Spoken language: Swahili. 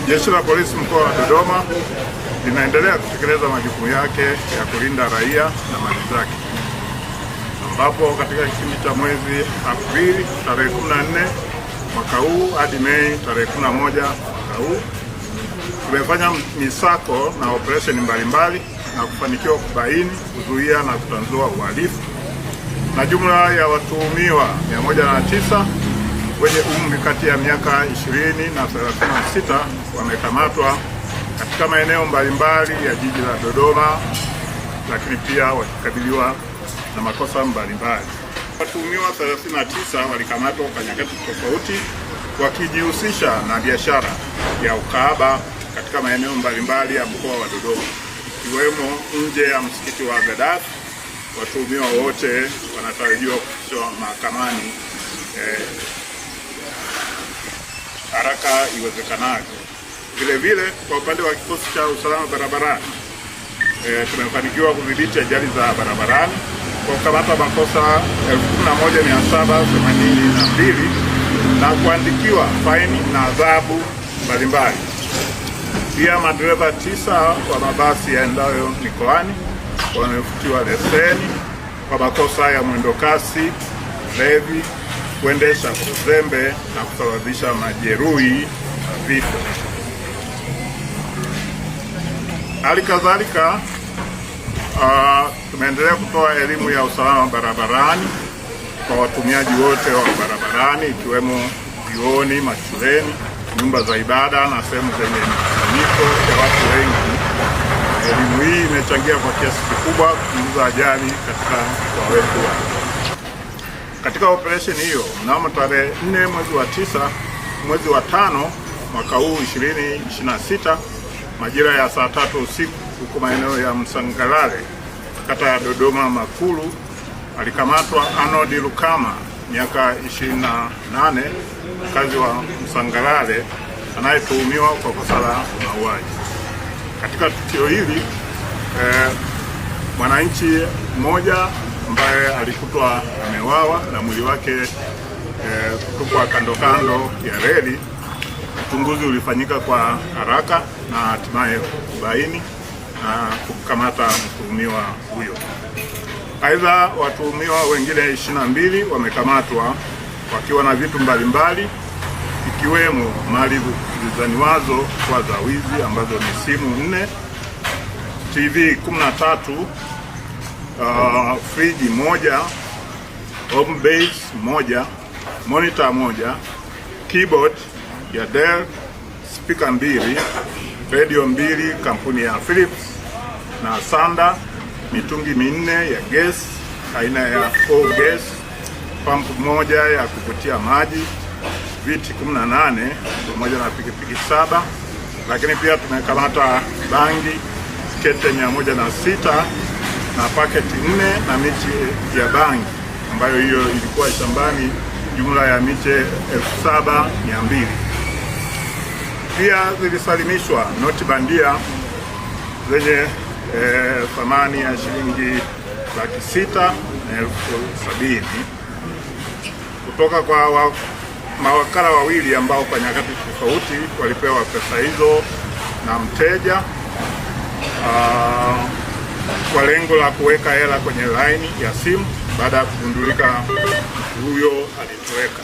Jeshi la Polisi mkoa wa Dodoma linaendelea kutekeleza majukumu yake ya kulinda raia na mali zake, ambapo katika kipindi cha mwezi Aprili tarehe 14 mwaka huu hadi Mei tarehe 11 mwaka huu tumefanya misako na operesheni mbalimbali na kufanikiwa kubaini, kuzuia na kutanzua uhalifu, na jumla ya watuhumiwa 109 wenye umri kati ya miaka 20 na 36 wamekamatwa katika maeneo mbalimbali ya jiji la Dodoma, lakini pia wakikabiliwa na makosa mbalimbali. Watuhumiwa 39 walikamatwa kwa nyakati tofauti wakijihusisha na biashara ya ukahaba katika maeneo mbalimbali ya mkoa wa Dodoma, ikiwemo nje ya msikiti wa Gaddafi. Watuhumiwa wote wanatarajiwa kufikishwa mahakamani haraka iwezekanavyo. Vile vile kwa upande wa kikosi cha usalama barabarani tumefanikiwa kudhibiti ajali za barabarani kwa kukamata makosa 11782 na kuandikiwa faini na adhabu mbalimbali. Pia madereva 9 wa mabasi yaendayo mikoani wamefutiwa leseni kwa makosa ya mwendo kasi, ulevi, kuendesha kwa uzembe na kusababisha majeruhi na vifo. Hali kadhalika tumeendelea kutoa elimu ya usalama barabarani kwa watumiaji wote wa barabarani, ikiwemo vioni, mashuleni, nyumba za ibada na sehemu zenye mkusanyiko ya watu wengi. Elimu hii imechangia kwa kiasi kikubwa kupunguza ajali katika mkoa wetu. Katika operesheni hiyo, mnamo tarehe 4 mwezi wa 5 mwaka huu 2026 majira ya saa 3 usiku huko maeneo ya Msangalale, kata ya Dodoma Makulu, alikamatwa Arnold Lukama, miaka 28, mkazi wa Msangalale, anayetuhumiwa kwa kosa la mauaji. Katika tukio hili mwananchi mmoja ambaye alikutwa amewawa na mwili wake kutupwa kando ya reli, uchunguzi ulifanyika kwa haraka na hatimaye kubaini na kukamata mtuhumiwa huyo. Aidha, watuhumiwa wengine 22 wamekamatwa wakiwa na vitu mbalimbali, ikiwemo mali zilizaniwazo kwa za wizi ambazo ni simu 4, TV 13, friji 1, home base 1, monitor 1, keyboard ya Dell, speaker 2, radio 2 kampuni ya Philips na Sanda, mitungi 4 ya gas aina ya gas, pampu 1 ya kuvutia maji, viti 18 pamoja na pikipiki 7. Lakini pia tumekamata bangi kete 106 na paketi 4 na miche ya bangi ambayo hiyo ilikuwa shambani, jumla ya miche 7200. Pia zilisalimishwa noti bandia zenye thamani ya shilingi 670,000 kutoka kwa mawakala wawili ambao kwa nyakati tofauti walipewa pesa hizo na mteja kwa lengo la kuweka hela kwenye laini ya simu baada ya kugundulika huyo alitoweka.